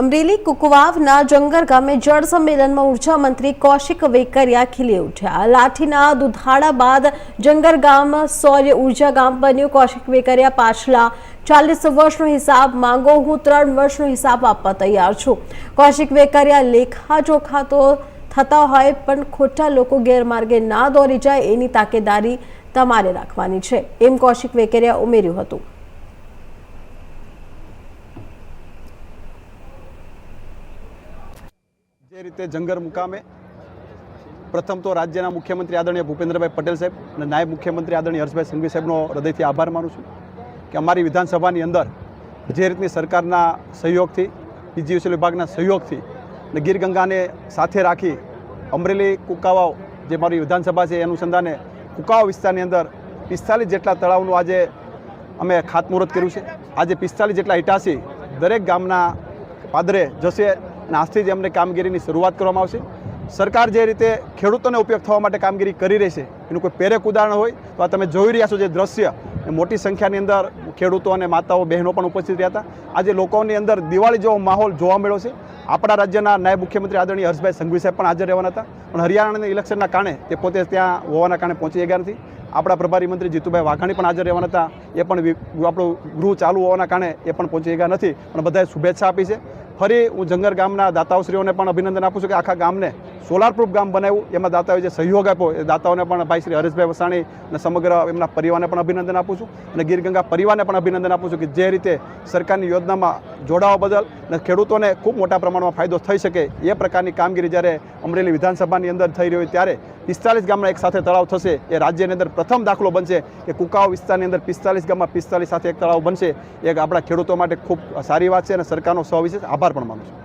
અમરેલી કુકવાવના જંગર ગામે જળ સંમેલનમાં ઉર્જા મંત્રી કૌશિક વેકરિયા ખીલી ઉઠ્યા। લાઠીના દુધાળા બાદ જંગર ગામ સૌર ઉર્જા ગામ બન્યું। કૌશિક વેકરિયા પાછલા 40 વર્ષનો હિસાબ માંગો, હું 3 વર્ષનો હિસાબ આપવા તૈયાર છું। કૌશિક વેકરિયા લેખાજોખા તો થતા હોય પણ ખોટા લોકો ગેરમાર્ગે ના દોરી જાય એની તાકેદારી તમારે રાખવાની છે, એમ કૌશિક વેકરિયા ઉમેર્યું હતું। જે રીતે જંગર મુકામે પ્રથમ તો રાજ્યના મુખ્યમંત્રી આદરણીય ભૂપેન્દ્રભાઈ પટેલ સાહેબ અને નાયબ મુખ્યમંત્રી આદરણીય હર્ષભાઈ સંઘવી સાહેબનો હૃદયથી આભાર માનું છું કે અમારી વિધાનસભાની અંદર જે રીતની સરકારના સહયોગથી, પીજીવીસીએલ વિભાગના સહયોગથી અને ગીર ગંગાને સાથે રાખી અમરેલી કુકાવાવ જે મારી વિધાનસભા છે એ અનુસંધાને કુકાવાવ વિસ્તારની અંદર 45 જેટલા તળાવનું આજે અમે ખાતમુહૂર્ત કર્યું છે। આજે 45 જેટલા ઇટાસી દરેક ગામના પાદરે જશે અને આજથી જ એમને કામગીરીની શરૂઆત કરવામાં આવશે। સરકાર જે રીતે ખેડૂતોને ઉપયોગ થવા માટે કામગીરી કરી રહી છે એનું કોઈ પેરેક ઉદાહરણ હોય તો આ તમે જોઈ રહ્યા છો જે દ્રશ્ય, મોટી સંખ્યાની અંદર ખેડૂતો અને માતાઓ બહેનો પણ ઉપસ્થિત રહ્યા હતા। આજે લોકોની અંદર દિવાળી જેવો માહોલ જોવા મળ્યો છે। આપણા રાજ્યના નાયબ મુખ્યમંત્રી આદરણીય હર્ષભાઈ સંઘવી સાહેબ પણ હાજર રહેવાના હતા, પણ હરિયાણાના ઇલેક્શનના કારણે તે પોતે ત્યાં હોવાના કારણે પહોંચી ગયા નથી। આપણા પ્રભારી મંત્રી જીતુભાઈ વાઘાણી પણ હાજર રહેવાના હતા, એ પણ આપણું ગૃહ ચાલુ હોવાના કારણે એ પણ પહોંચી ગયા નથી, પણ બધાએ શુભેચ્છા આપી છે। ફરી હું જંગર ગામના દાતાઓશ્રીઓને પણ અભિનંદન આપું છું કે આખા ગામને સોલાર પ્રૂફ ગામ બનાવ્યું, એમાં દાતાઓએ જે સહયોગ આપ્યો એ દાતાઓને પણ ભાઈ શ્રી હરેશભાઈ વસાણી અને સમગ્ર એમના પરિવારને પણ અભિનંદન આપું છું અને ગીર ગંગા પરિવારને પણ અભિનંદન આપું છું કે જે રીતે સરકારની યોજનામાં જોડાવા બદલ અને ખેડૂતોને ખૂબ મોટા પ્રમાણમાં ફાયદો થઈ શકે એ પ્રકારની કામગીરી જ્યારે અમરેલી વિધાનસભાની અંદર થઈ રહી હોય ત્યારે 45 ગામના એક સાથે તળાવ થશે એ રાજ્યની અંદર પ્રથમ દાખલો બનશે કે કુકાવાવ વિસ્તારની અંદર 45 ગામમાં 45 સાથે એક તળાવ બનશે। એ આપણા ખેડૂતો માટે ખૂબ સારી વાત છે અને સરકારનો સવિશેષ આભાર પણ માનું છું।